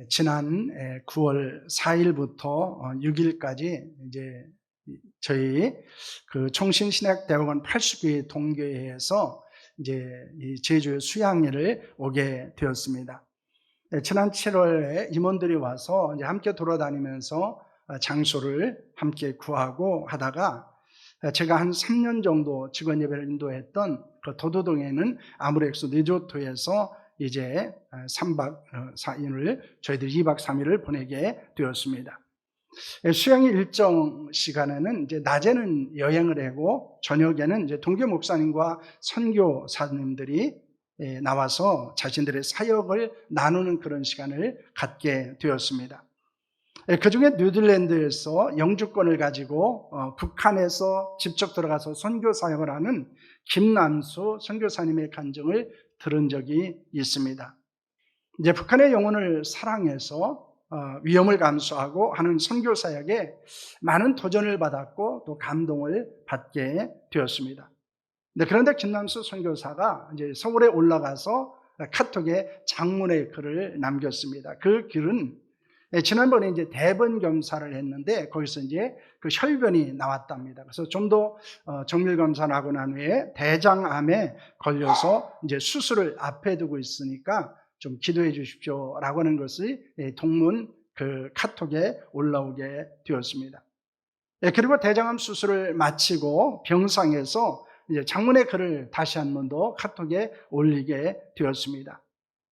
지난 9월 4일부터 6일까지 이제 저희 그 총신신학대학원 80기 동교회에서 이제 이 제주 수양회를 오게 되었습니다. 지난 7월에 임원들이 와서 이제 함께 돌아다니면서 장소를 함께 구하고 하다가 제가 한 3년 정도 직원 예배를 인도했던 그 도도동에는 아무렉스 리조트에서 이제 3박 4일을 저희들 2박 3일을 보내게 되었습니다. 수양의 일정 시간에는 이제 낮에는 여행을 하고 저녁에는 이제 동교 목사님과 선교사님들이 나와서 자신들의 사역을 나누는 그런 시간을 갖게 되었습니다. 그 중에 뉴질랜드에서 영주권을 가지고 북한에서 직접 들어가서 선교 사역을 하는 김남수 선교사님의 간증을 들은 적이 있습니다. 이제 북한의 영혼을 사랑해서 위험을 감수하고 하는 선교 사역에 많은 도전을 받았고 또 감동을 받게 되었습니다. 그런데 김남수 선교사가 이제 서울에 올라가서 카톡에 장문의 글을 남겼습니다. 그 글은 지난번에 이제 대번 검사를 했는데 거기서 이제 그 혈변이 나왔답니다. 그래서 좀 더 정밀 검사를 하고 난 후에 대장암에 걸려서 이제 수술을 앞에 두고 있으니까 좀 기도해 주십시오라고 하는 것이 동문 그 카톡에 올라오게 되었습니다. 그리고 대장암 수술을 마치고 병상에서 이제 장문의 글을 다시 한 번 더 카톡에 올리게 되었습니다.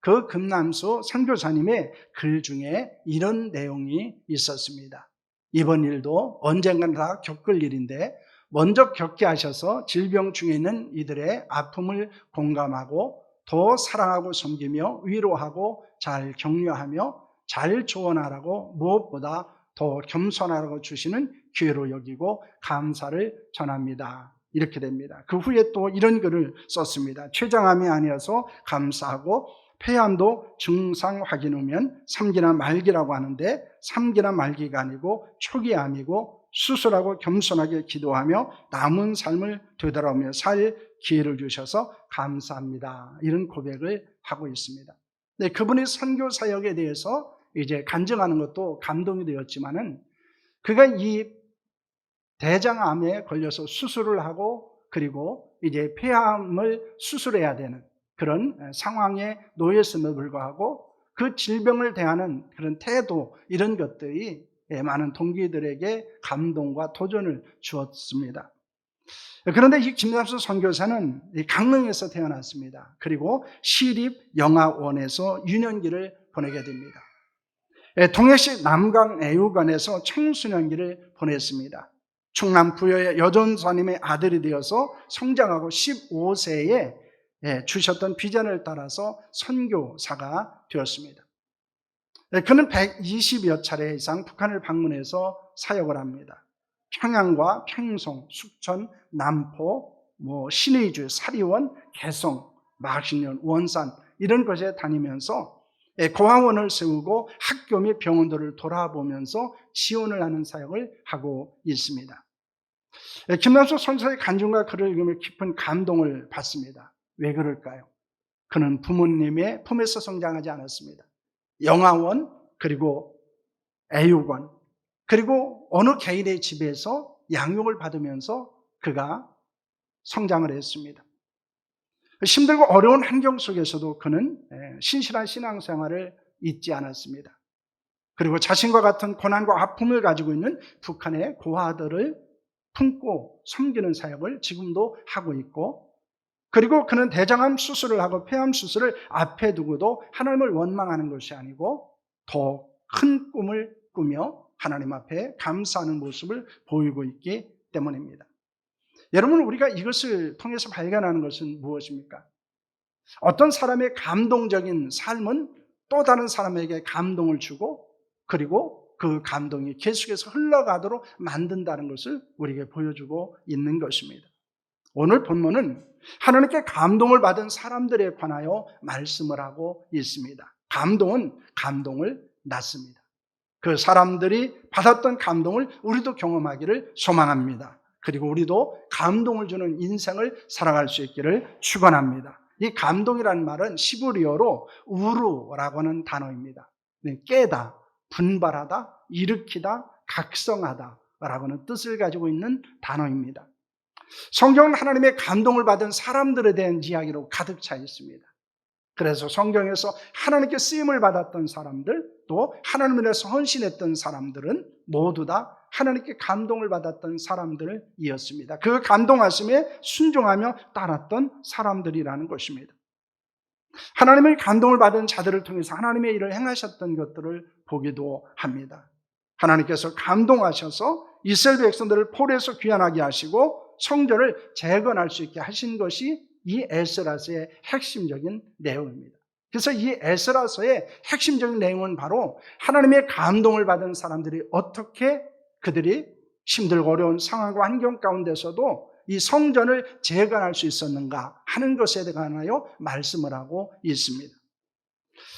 그 금남수 선교사님의 글 중에 이런 내용이 있었습니다. 이번 일도 언젠간 다 겪을 일인데 먼저 겪게 하셔서 질병 중에 있는 이들의 아픔을 공감하고 더 사랑하고 섬기며 위로하고 잘 격려하며 잘 조언하라고 무엇보다 더 겸손하라고 주시는 기회로 여기고 감사를 전합니다. 이렇게 됩니다. 그 후에 또 이런 글을 썼습니다. 췌장암이 아니어서 감사하고 폐암도 증상 확인 후면 3기나 말기라고 하는데 3기나 말기가 아니고 초기암이고 수술하고 겸손하게 기도하며 남은 삶을 되돌아오며 살 기회를 주셔서 감사합니다. 이런 고백을 하고 있습니다. 네, 그분의 선교 사역에 대해서 이제 간증하는 것도 감동이 되었지만은 그가 이 대장암에 걸려서 수술을 하고 그리고 이제 폐암을 수술해야 되는 그런 상황에 놓였음에도 불구하고 그 질병을 대하는 그런 태도 이런 것들이 많은 동기들에게 감동과 도전을 주었습니다. 그런데 이 김남수 선교사는 강릉에서 태어났습니다. 그리고 시립영아원에서 유년기를 보내게 됩니다. 동해시 남강애육원에서 청소년기를 보냈습니다. 충남 부여의 여전사님의 아들이 되어서 성장하고 15세에 주셨던 비전을 따라서 선교사가 되었습니다. 그는 120여 차례 이상 북한을 방문해서 사역을 합니다. 평양과 평송, 숙천, 남포, 신의주, 사리원, 개성, 마신년, 원산 이런 곳에 다니면서 고아원을 세우고 학교 및 병원들을 돌아보면서 지원을 하는 사역을 하고 있습니다. 김남수 선교사의 간증과 글을 읽으며 깊은 감동을 받습니다. 왜 그럴까요? 그는 부모님의 품에서 성장하지 않았습니다. 영아원 그리고 애육원 그리고 어느 개인의 집에서 양육을 받으면서 그가 성장을 했습니다. 힘들고 어려운 환경 속에서도 그는 신실한 신앙생활을 잊지 않았습니다. 그리고 자신과 같은 고난과 아픔을 가지고 있는 북한의 고아들을 품고 섬기는 사역을 지금도 하고 있고 그리고 그는 대장암 수술을 하고 폐암 수술을 앞에 두고도 하나님을 원망하는 것이 아니고 더 큰 꿈을 꾸며 하나님 앞에 감사하는 모습을 보이고 있기 때문입니다. 여러분, 우리가 이것을 통해서 발견하는 것은 무엇입니까? 어떤 사람의 감동적인 삶은 또 다른 사람에게 감동을 주고 그리고 그 감동이 계속해서 흘러가도록 만든다는 것을 우리에게 보여주고 있는 것입니다. 오늘 본문은 하나님께 감동을 받은 사람들에 관하여 말씀을 하고 있습니다. 감동은 감동을 낳습니다. 그 사람들이 받았던 감동을 우리도 경험하기를 소망합니다. 그리고 우리도 감동을 주는 인생을 살아갈 수 있기를 축원합니다. 이 감동이라는 말은 시브리어로 우루라고 하는 단어입니다. 깨다, 분발하다, 일으키다, 각성하다 라고는 뜻을 가지고 있는 단어입니다. 성경은 하나님의 감동을 받은 사람들에 대한 이야기로 가득 차 있습니다. 그래서 성경에서 하나님께 쓰임을 받았던 사람들, 또 하나님을 위해서 헌신했던 사람들은 모두 다 하나님께 감동을 받았던 사람들이었습니다. 그 감동하심에 순종하며 따랐던 사람들이라는 것입니다. 하나님의 감동을 받은 자들을 통해서 하나님의 일을 행하셨던 것들을 보기도 합니다. 하나님께서 감동하셔서 이스라엘 백성들을 포로에서 귀환하게 하시고 성전을 재건할 수 있게 하신 것이 이 에스라서의 핵심적인 내용입니다. 그래서 이 에스라서의 핵심적인 내용은 바로 하나님의 감동을 받은 사람들이 어떻게 그들이 힘들고 어려운 상황과 환경 가운데서도 이 성전을 재건할 수 있었는가 하는 것에 관하여 말씀을 하고 있습니다.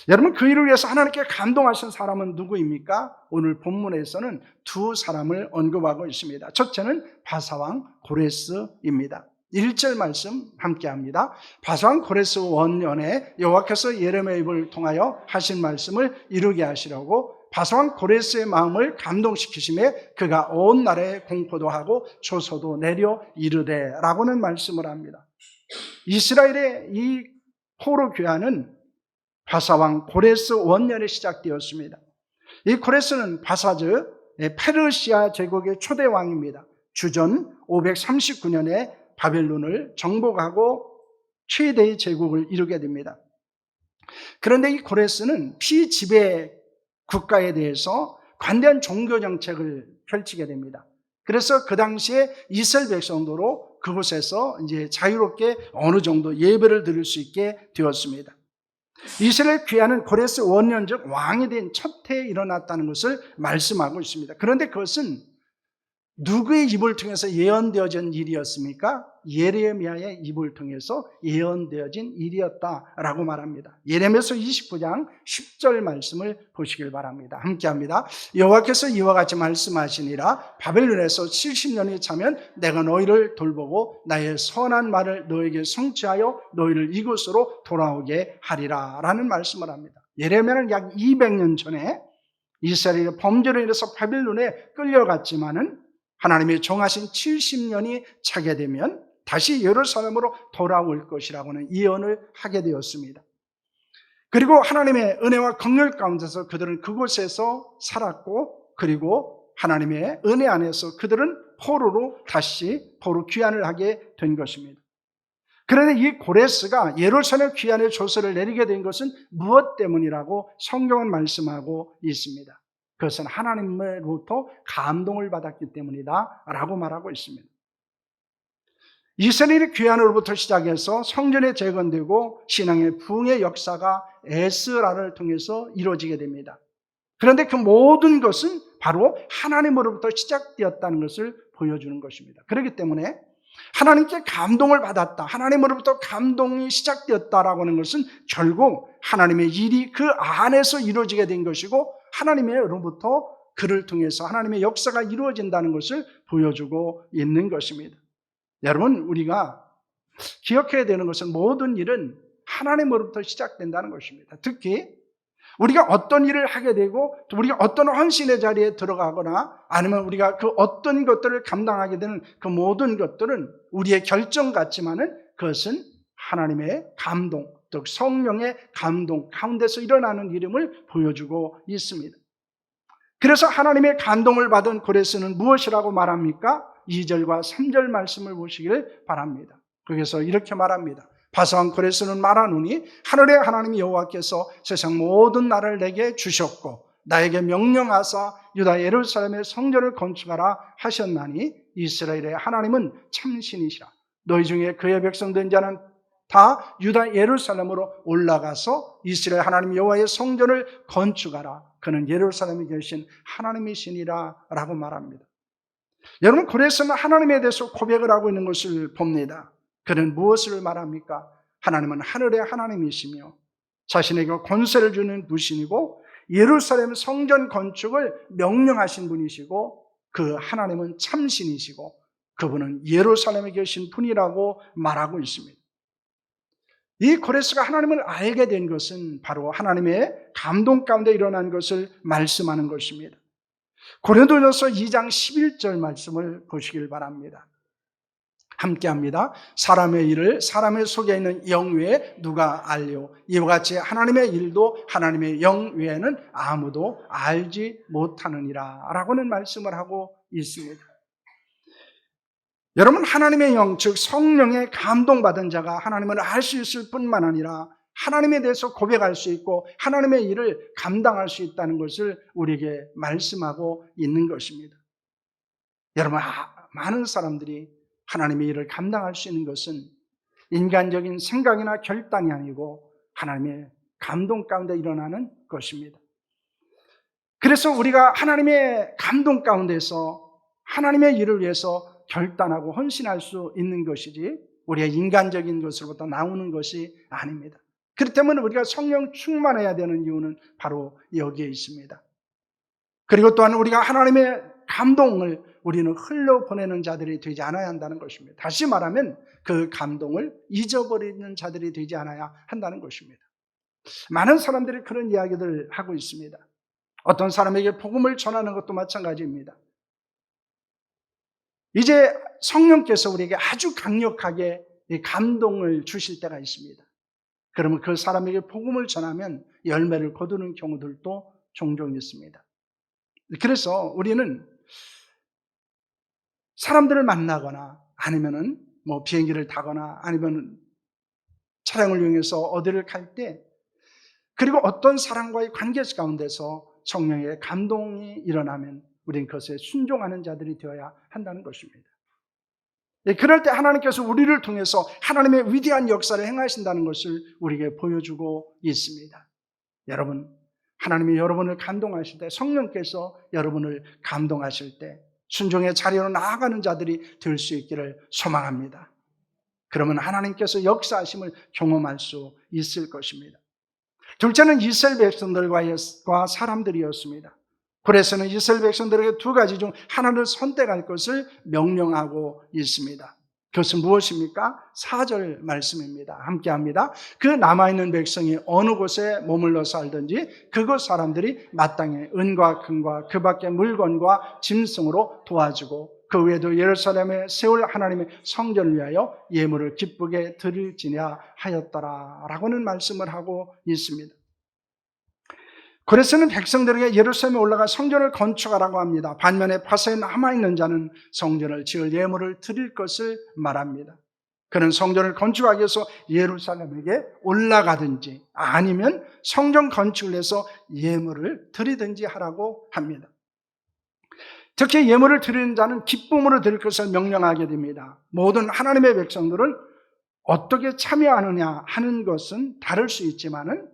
여러분, 그 일을 위해서 하나님께 감동하신 사람은 누구입니까? 오늘 본문에서는 두 사람을 언급하고 있습니다. 첫째는 바사왕 고레스입니다. 1절 말씀 함께합니다. 바사왕 고레스 원년에 여호와께서 예레미야의 입을 통하여 하신 말씀을 이루게 하시려고 바사왕 고레스의 마음을 감동시키심에 그가 온 나라에 공포도 하고 조소도 내려 이르되 라고는 말씀을 합니다. 이스라엘의 이 포로 귀환은 바사왕 고레스 원년에 시작되었습니다. 이 고레스는 바사즈 페르시아 제국의 초대 왕입니다. 주전 539년에 바벨론을 정복하고 최대의 제국을 이루게 됩니다. 그런데 이 고레스는 피지배 국가에 대해서 관대한 종교 정책을 펼치게 됩니다. 그래서 그 당시에 이스라엘 백성도로 그곳에서 이제 자유롭게 어느 정도 예배를 드릴 수 있게 되었습니다. 이스라엘 귀환은 고레스 원년 즉 왕이 된 첫 해에 일어났다는 것을 말씀하고 있습니다. 그런데 그것은 누구의 입을 통해서 예언되어진 일이었습니까? 예레미야의 입을 통해서 예언되어진 일이었다라고 말합니다. 예레미야서 29장 10절 말씀을 보시길 바랍니다. 함께합니다. 여호와께서 이와 같이 말씀하시니라 바벨론에서 70년이 차면 내가 너희를 돌보고 나의 선한 말을 너에게 성취하여 너희를 이곳으로 돌아오게 하리라 라는 말씀을 합니다. 예레미야는 약 200년 전에 이스라엘의 범죄로 인해서 바벨론에 끌려갔지만은 하나님이 정하신 70년이 차게 되면 다시 예루살렘으로 돌아올 것이라고는 예언을 하게 되었습니다. 그리고 하나님의 은혜와 긍휼 가운데서 그들은 그곳에서 살았고, 그리고 하나님의 은혜 안에서 그들은 포로로 다시 포로 귀환을 하게 된 것입니다. 그런데 이 고레스가 예루살렘 귀환의 조서를 내리게 된 것은 무엇 때문이라고 성경은 말씀하고 있습니다. 그것은 하나님으로부터 감동을 받았기 때문이다 라고 말하고 있습니다. 이스라엘의 귀환으로부터 시작해서 성전에 재건되고 신앙의 부흥의 역사가 에스라를 통해서 이루어지게 됩니다. 그런데 그 모든 것은 바로 하나님으로부터 시작되었다는 것을 보여주는 것입니다. 그렇기 때문에 하나님께 감동을 받았다, 하나님으로부터 감동이 시작되었다라고 하는 것은 결국 하나님의 일이 그 안에서 이루어지게 된 것이고 하나님으로부터 그를 통해서 하나님의 역사가 이루어진다는 것을 보여주고 있는 것입니다. 여러분, 우리가 기억해야 되는 것은 모든 일은 하나님으로부터 시작된다는 것입니다. 특히 우리가 어떤 일을 하게 되고 또 우리가 어떤 헌신의 자리에 들어가거나 아니면 우리가 그 어떤 것들을 감당하게 되는 그 모든 것들은 우리의 결정 같지만은 그것은 하나님의 감동, 또 성령의 감동 가운데서 일어나는 일임을 보여주고 있습니다. 그래서 하나님의 감동을 받은 고레스는 무엇이라고 말합니까? 2절과 3절 말씀을 보시기를 바랍니다. 거기서 이렇게 말합니다. 바사왕 고레스는 말하노니 하늘의 하나님 여호와께서 세상 모든 나라를 내게 주셨고 나에게 명령하사 유다 예루살렘의 성전을 건축하라 하셨나니 이스라엘의 하나님은 참신이시라. 너희 중에 그의 백성 된 자는 다 유다 예루살렘으로 올라가서 이스라엘 하나님 여호와의 성전을 건축하라. 그는 예루살렘에 계신 하나님이시니라 라고 말합니다. 여러분, 고레스는 하나님에 대해서 고백을 하고 있는 것을 봅니다. 그는 무엇을 말합니까? 하나님은 하늘의 하나님이시며 자신에게 권세를 주는 분이시고 예루살렘 성전 건축을 명령하신 분이시고 그 하나님은 참신이시고 그분은 예루살렘에 계신 분이라고 말하고 있습니다. 이 고레스가 하나님을 알게 된 것은 바로 하나님의 감동 가운데 일어난 것을 말씀하는 것입니다. 고린도전서 2장 11절 말씀을 보시길 바랍니다. 함께합니다. 사람의 일을 사람의 속에 있는 영 외에 누가 알려? 이와 같이 하나님의 일도 하나님의 영 외에는 아무도 알지 못하느니라 라고는 말씀을 하고 있습니다. 여러분, 하나님의 영, 즉 성령의 감동받은 자가 하나님을 알 수 있을 뿐만 아니라 하나님에 대해서 고백할 수 있고 하나님의 일을 감당할 수 있다는 것을 우리에게 말씀하고 있는 것입니다. 여러분, 많은 사람들이 하나님의 일을 감당할 수 있는 것은 인간적인 생각이나 결단이 아니고 하나님의 감동 가운데 일어나는 것입니다. 그래서 우리가 하나님의 감동 가운데서 하나님의 일을 위해서 결단하고 헌신할 수 있는 것이지 우리의 인간적인 것으로부터 나오는 것이 아닙니다. 그렇기 때문에 우리가 성령 충만해야 되는 이유는 바로 여기에 있습니다. 그리고 또한 우리가 하나님의 감동을 우리는 흘려보내는 자들이 되지 않아야 한다는 것입니다. 다시 말하면 그 감동을 잊어버리는 자들이 되지 않아야 한다는 것입니다. 많은 사람들이 그런 이야기들을 하고 있습니다. 어떤 사람에게 복음을 전하는 것도 마찬가지입니다. 이제 성령께서 우리에게 아주 강력하게 감동을 주실 때가 있습니다. 그러면 그 사람에게 복음을 전하면 열매를 거두는 경우들도 종종 있습니다. 그래서 우리는 사람들을 만나거나 아니면은 비행기를 타거나 아니면 차량을 이용해서 어디를 갈 때 그리고 어떤 사람과의 관계 가운데서 성령의 감동이 일어나면 우리는 그것에 순종하는 자들이 되어야 한다는 것입니다. 그럴 때 하나님께서 우리를 통해서 하나님의 위대한 역사를 행하신다는 것을 우리에게 보여주고 있습니다. 여러분, 하나님이 여러분을 감동하실 때, 성령께서 여러분을 감동하실 때 순종의 자리로 나아가는 자들이 될 수 있기를 소망합니다. 그러면 하나님께서 역사하심을 경험할 수 있을 것입니다. 둘째는 이스라엘 백성들과 사람들이었습니다. 그래서는 이스라엘 백성들에게 두 가지 중 하나를 선택할 것을 명령하고 있습니다. 그것은 무엇입니까? 4절 말씀입니다. 함께합니다. 그 남아있는 백성이 어느 곳에 머물러 살든지 그곳 사람들이 마땅히 은과 금과 그 밖의 물건과 짐승으로 도와주고 그 외에도 예루살렘에 세울 하나님의 성전을 위하여 예물을 기쁘게 드릴지냐 하였더라 라고는 말씀을 하고 있습니다. 그래서는 백성들에게 예루살렘에 올라가 성전을 건축하라고 합니다. 반면에 파사에 남아있는 자는 성전을 지을 예물을 드릴 것을 말합니다. 그는 성전을 건축하기 위해서 예루살렘에게 올라가든지 아니면 성전 건축을 해서 예물을 드리든지 하라고 합니다. 특히 예물을 드리는 자는 기쁨으로 드릴 것을 명령하게 됩니다. 모든 하나님의 백성들은 어떻게 참여하느냐 하는 것은 다를 수 있지만은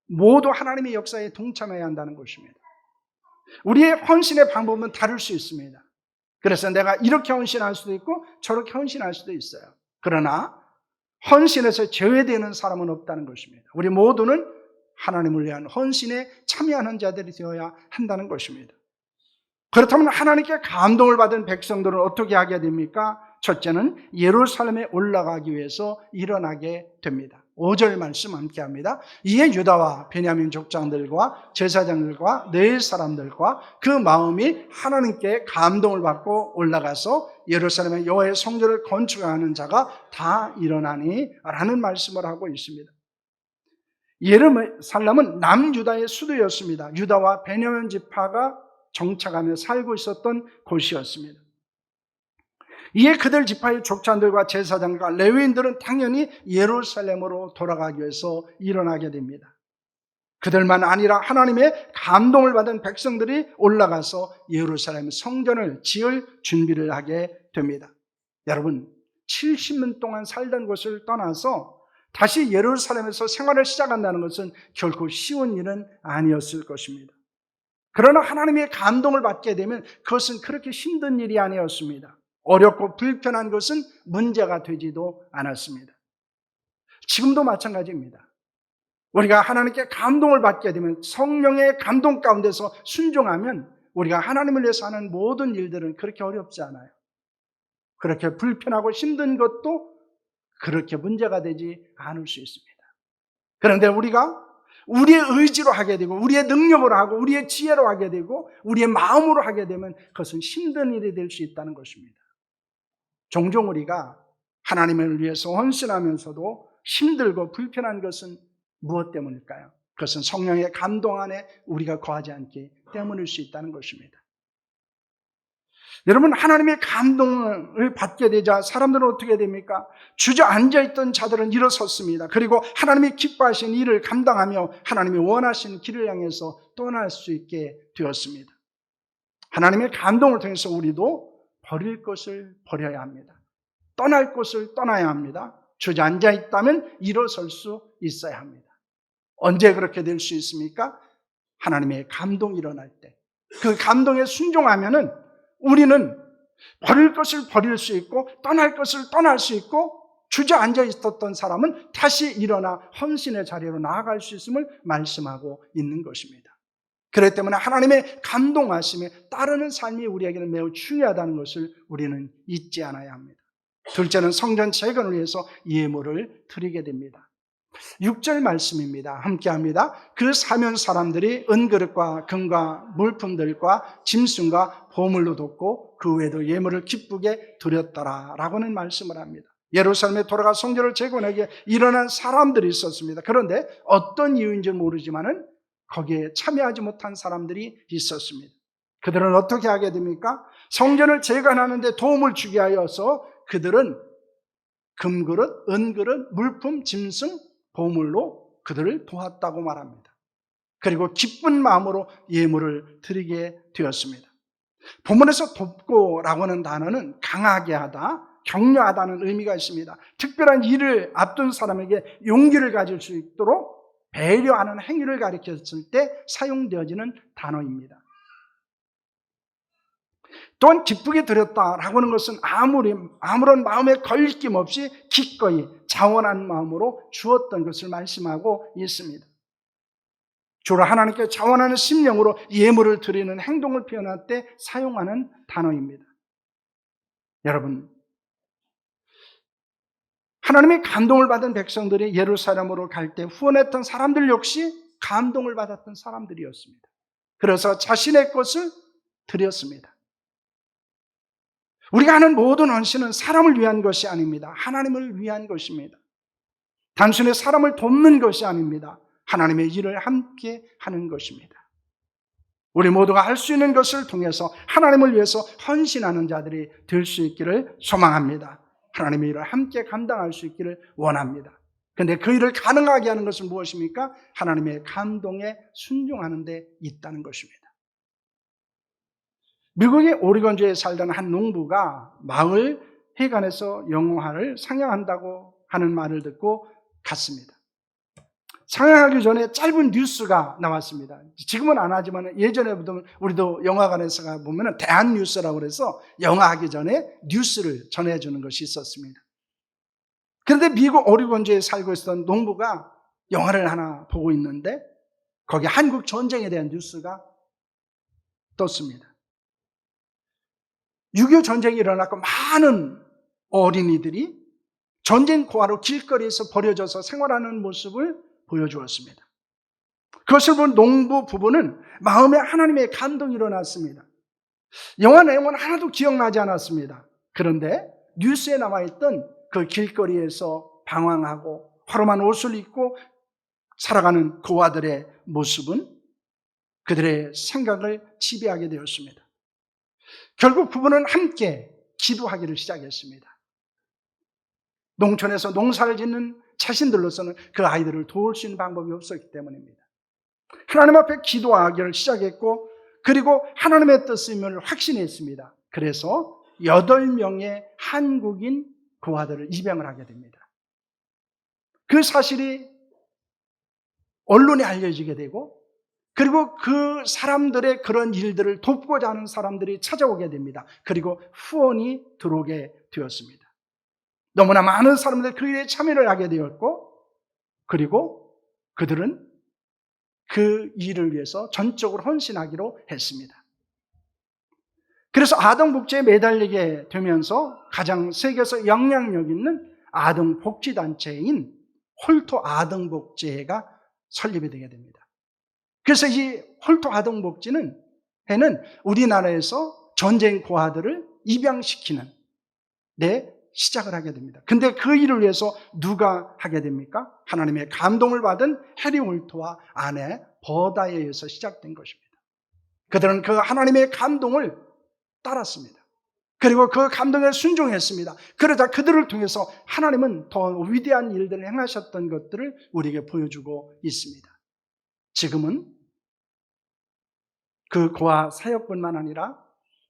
모두 하나님의 역사에 동참해야 한다는 것입니다. 우리의 헌신의 방법은 다를 수 있습니다. 그래서 내가 이렇게 헌신할 수도 있고 저렇게 헌신할 수도 있어요. 그러나 헌신에서 제외되는 사람은 없다는 것입니다. 우리 모두는 하나님을 위한 헌신에 참여하는 자들이 되어야 한다는 것입니다. 그렇다면 하나님께 감동을 받은 백성들은 어떻게 하게 됩니까? 첫째는 예루살렘에 올라가기 위해서 일어나게 됩니다. 5절 말씀 함께 합니다. 이에 유다와 베냐민 족장들과 제사장들과 네 사람들과 그 마음이 하나님께 감동을 받고 올라가서 예루살렘의 여호와의 성전을 건축하는 자가 다 일어나니 라는 말씀을 하고 있습니다. 예루살렘은 남유다의 수도였습니다. 유다와 베냐민 지파가 정착하며 살고 있었던 곳이었습니다. 이에 그들 지파의 족장들과 제사장과 레위인들은 당연히 예루살렘으로 돌아가기 위해서 일어나게 됩니다. 그들만 아니라 하나님의 감동을 받은 백성들이 올라가서 예루살렘 성전을 지을 준비를 하게 됩니다. 여러분, 70년 동안 살던 곳을 떠나서 다시 예루살렘에서 생활을 시작한다는 것은 결코 쉬운 일은 아니었을 것입니다. 그러나 하나님의 감동을 받게 되면 그것은 그렇게 힘든 일이 아니었습니다. 어렵고 불편한 것은 문제가 되지도 않았습니다. 지금도 마찬가지입니다. 우리가 하나님께 감동을 받게 되면 성령의 감동 가운데서 순종하면 우리가 하나님을 위해서 하는 모든 일들은 그렇게 어렵지 않아요. 그렇게 불편하고 힘든 것도 그렇게 문제가 되지 않을 수 있습니다. 그런데 우리가 우리의 의지로 하게 되고 우리의 능력으로 하고 우리의 지혜로 하게 되고 우리의 마음으로 하게 되면 그것은 힘든 일이 될 수 있다는 것입니다. 종종 우리가 하나님을 위해서 헌신하면서도 힘들고 불편한 것은 무엇 때문일까요? 그것은 성령의 감동 안에 우리가 거하지 않기 때문일 수 있다는 것입니다. 여러분, 하나님의 감동을 받게 되자 사람들은 어떻게 됩니까? 주저앉아 있던 자들은 일어섰습니다. 그리고 하나님이 기뻐하신 일을 감당하며 하나님이 원하시는 길을 향해서 떠날 수 있게 되었습니다. 하나님의 감동을 통해서 우리도 버릴 것을 버려야 합니다. 떠날 것을 떠나야 합니다. 주저앉아 있다면 일어설 수 있어야 합니다. 언제 그렇게 될 수 있습니까? 하나님의 감동이 일어날 때. 그 감동에 순종하면은 우리는 버릴 것을 버릴 수 있고 떠날 것을 떠날 수 있고 주저앉아 있었던 사람은 다시 일어나 헌신의 자리로 나아갈 수 있음을 말씀하고 있는 것입니다. 그렇기 때문에 하나님의 감동하심에 따르는 삶이 우리에게는 매우 중요하다는 것을 우리는 잊지 않아야 합니다. 둘째는 성전 재건을 위해서 예물을 드리게 됩니다. 6절 말씀입니다. 함께합니다. 그 사면 사람들이 은그릇과 금과 물품들과 짐승과 보물로 돕고 그 외에도 예물을 기쁘게 드렸더라 라고는 말씀을 합니다. 예루살렘에 돌아가 성전을 재건하기에 일어난 사람들이 있었습니다. 그런데 어떤 이유인지 모르지만은 거기에 참여하지 못한 사람들이 있었습니다. 그들은 어떻게 하게 됩니까? 성전을 재건하는데 도움을 주게 하여서 그들은 금그릇, 은그릇, 물품, 짐승, 보물로 그들을 도왔다고 말합니다. 그리고 기쁜 마음으로 예물을 드리게 되었습니다. 본문에서 돕고라고 하는 단어는 강하게 하다, 격려하다는 의미가 있습니다. 특별한 일을 앞둔 사람에게 용기를 가질 수 있도록 배려하는 행위를 가리켰을 때 사용되어지는 단어입니다. 또한 기쁘게 드렸다라고 하는 것은 아무런 마음에 걸림 없이 기꺼이 자원한 마음으로 주었던 것을 말씀하고 있습니다. 주로 하나님께 자원하는 심령으로 예물을 드리는 행동을 표현할 때 사용하는 단어입니다. 여러분, 하나님의 감동을 받은 백성들이 예루살렘으로 갈 때 후원했던 사람들 역시 감동을 받았던 사람들이었습니다. 그래서 자신의 것을 드렸습니다. 우리가 하는 모든 헌신은 사람을 위한 것이 아닙니다. 하나님을 위한 것입니다. 단순히 사람을 돕는 것이 아닙니다. 하나님의 일을 함께 하는 것입니다. 우리 모두가 할 수 있는 것을 통해서 하나님을 위해서 헌신하는 자들이 될 수 있기를 소망합니다. 하나님의 일을 함께 감당할 수 있기를 원합니다. 그런데 그 일을 가능하게 하는 것은 무엇입니까? 하나님의 감동에 순종하는 데 있다는 것입니다. 미국의 오리건주에 살던 한 농부가 마을 해관에서 영화를 상영한다고 하는 말을 듣고 갔습니다. 상영하기 전에 짧은 뉴스가 나왔습니다. 지금은 안 하지만 예전에 우리도 영화관에서 보면 대한뉴스라고 해서 영화하기 전에 뉴스를 전해주는 것이 있었습니다. 그런데 미국 오리건주에 살고 있었던 농부가 영화를 하나 보고 있는데 거기 한국 전쟁에 대한 뉴스가 떴습니다. 6.25 전쟁이 일어났고 많은 어린이들이 전쟁 고아로 길거리에서 버려져서 생활하는 모습을 보여주었습니다. 그것을 본 농부 부부는 마음에 하나님의 감동이 일어났습니다. 영화 내용은 하나도 기억나지 않았습니다. 그런데 뉴스에 나와있던 그 길거리에서 방황하고 허름한 옷을 입고 살아가는 고아들의 모습은 그들의 생각을 지배하게 되었습니다. 결국 부부는 함께 기도하기를 시작했습니다. 농촌에서 농사를 짓는 자신들로서는 그 아이들을 도울 수 있는 방법이 없었기 때문입니다. 하나님 앞에 기도하기를 시작했고 그리고 하나님의 뜻임을 확신했습니다. 그래서 8명의 한국인 고아들을 입양을 하게 됩니다. 그 사실이 언론에 알려지게 되고 그리고 그 사람들의 그런 일들을 돕고자 하는 사람들이 찾아오게 됩니다. 그리고 후원이 들어오게 되었습니다. 너무나 많은 사람들이 그 일에 참여를 하게 되었고 그리고 그들은 그 일을 위해서 전적으로 헌신하기로 했습니다. 그래서 아동복지에 매달리게 되면서 가장 세계에서 영향력 있는 아동복지단체인 홀토 아등복제가 설립이 되게 됩니다. 그래서 이 홀토 아등복제는 우리나라에서 전쟁 고아들을 입양시키는 시작을 하게 됩니다. 근데 그 일을 위해서 누가 하게 됩니까? 하나님의 감동을 받은 해리 홀토와 아내 버다에 의해서 시작된 것입니다. 그들은 그 하나님의 감동을 따랐습니다. 그리고 그 감동에 순종했습니다. 그러자 그들을 통해서 하나님은 더 위대한 일들을 행하셨던 것들을 우리에게 보여주고 있습니다. 지금은 그 고아 사역뿐만 아니라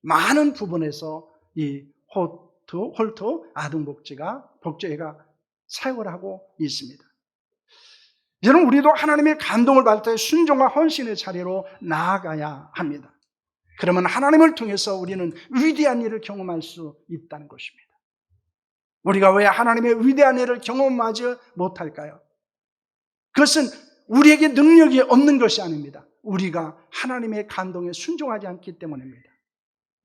많은 부분에서 이 홀토 아동복지회가 사역을 하고 있습니다. 여러분, 우리도 하나님의 감동을 받을 때 순종과 헌신의 자리로 나아가야 합니다. 그러면 하나님을 통해서 우리는 위대한 일을 경험할 수 있다는 것입니다. 우리가 왜 하나님의 위대한 일을 경험하지 못할까요? 그것은 우리에게 능력이 없는 것이 아닙니다. 우리가 하나님의 감동에 순종하지 않기 때문입니다.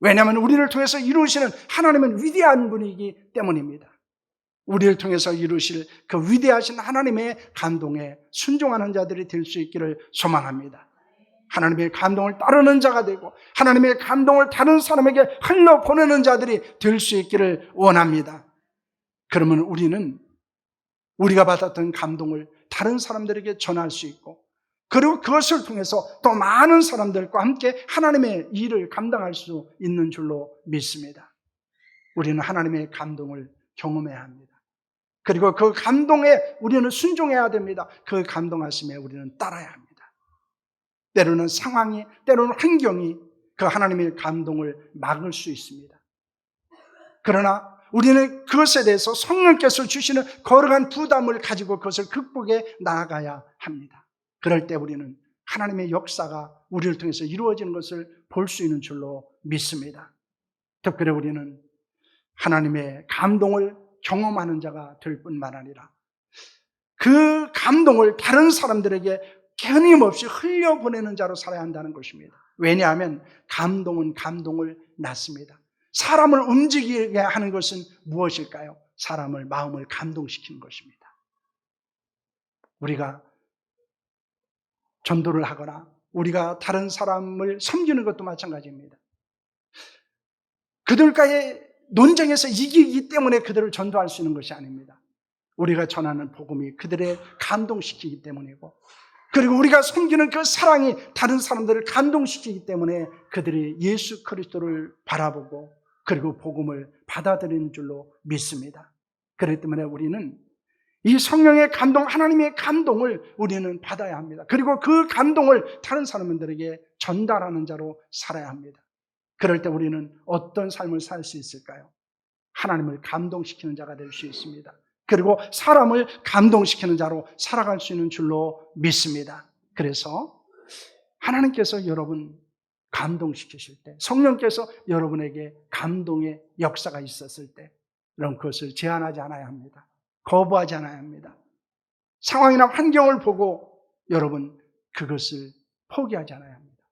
왜냐하면 우리를 통해서 이루시는 하나님은 위대한 분이기 때문입니다. 우리를 통해서 이루실 그 위대하신 하나님의 감동에 순종하는 자들이 될 수 있기를 소망합니다. 하나님의 감동을 따르는 자가 되고 하나님의 감동을 다른 사람에게 흘려보내는 자들이 될 수 있기를 원합니다. 그러면 우리는 우리가 받았던 감동을 다른 사람들에게 전할 수 있고, 그리고 그것을 통해서 또 많은 사람들과 함께 하나님의 일을 감당할 수 있는 줄로 믿습니다. 우리는 하나님의 감동을 경험해야 합니다. 그리고 그 감동에 우리는 순종해야 됩니다. 그 감동하심에 우리는 따라야 합니다. 때로는 상황이, 때로는 환경이 그 하나님의 감동을 막을 수 있습니다. 그러나 우리는 그것에 대해서 성령께서 주시는 거룩한 부담을 가지고 그것을 극복해 나아가야 합니다. 그럴 때 우리는 하나님의 역사가 우리를 통해서 이루어지는 것을 볼 수 있는 줄로 믿습니다. 특별히 우리는 하나님의 감동을 경험하는 자가 될 뿐만 아니라 그 감동을 다른 사람들에게 끊임없이 흘려보내는 자로 살아야 한다는 것입니다. 왜냐하면 감동은 감동을 낳습니다. 사람을 움직이게 하는 것은 무엇일까요? 사람을, 마음을 감동시키는 것입니다. 우리가 전도를 하거나 우리가 다른 사람을 섬기는 것도 마찬가지입니다. 그들과의 논쟁에서 이기기 때문에 그들을 전도할 수 있는 것이 아닙니다. 우리가 전하는 복음이 그들을 감동시키기 때문이고, 그리고 우리가 섬기는 그 사랑이 다른 사람들을 감동시키기 때문에 그들이 예수 그리스도를 바라보고 그리고 복음을 받아들이는 줄로 믿습니다. 그렇기 때문에 우리는 이 성령의 감동, 하나님의 감동을 우리는 받아야 합니다. 그리고 그 감동을 다른 사람들에게 전달하는 자로 살아야 합니다. 그럴 때 우리는 어떤 삶을 살 수 있을까요? 하나님을 감동시키는 자가 될 수 있습니다. 그리고 사람을 감동시키는 자로 살아갈 수 있는 줄로 믿습니다. 그래서 하나님께서 여러분 감동시키실 때, 성령께서 여러분에게 감동의 역사가 있었을 때, 여러분 그것을 제한하지 않아야 합니다. 거부하지 않아야 합니다. 상황이나 환경을 보고 여러분 그것을 포기하지 않아야 합니다.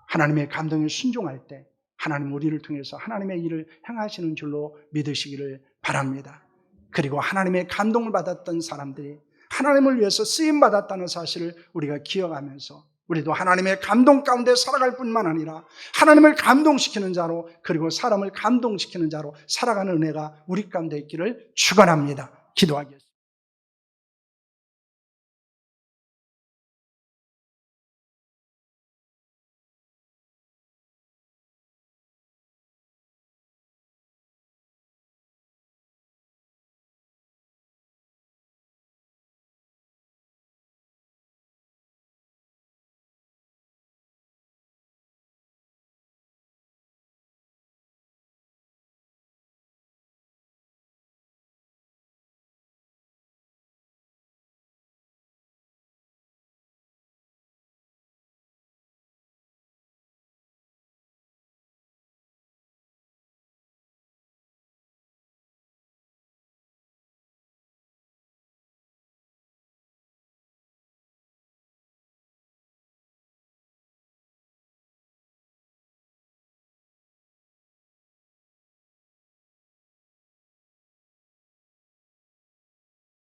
하나님의 감동에 순종할 때 하나님 우리를 통해서 하나님의 일을 행하시는 줄로 믿으시기를 바랍니다. 그리고 하나님의 감동을 받았던 사람들이 하나님을 위해서 쓰임받았다는 사실을 우리가 기억하면서 우리도 하나님의 감동 가운데 살아갈 뿐만 아니라 하나님을 감동시키는 자로, 그리고 사람을 감동시키는 자로 살아가는 은혜가 우리 가운데 있기를 축원합니다. 기도하겠습니다.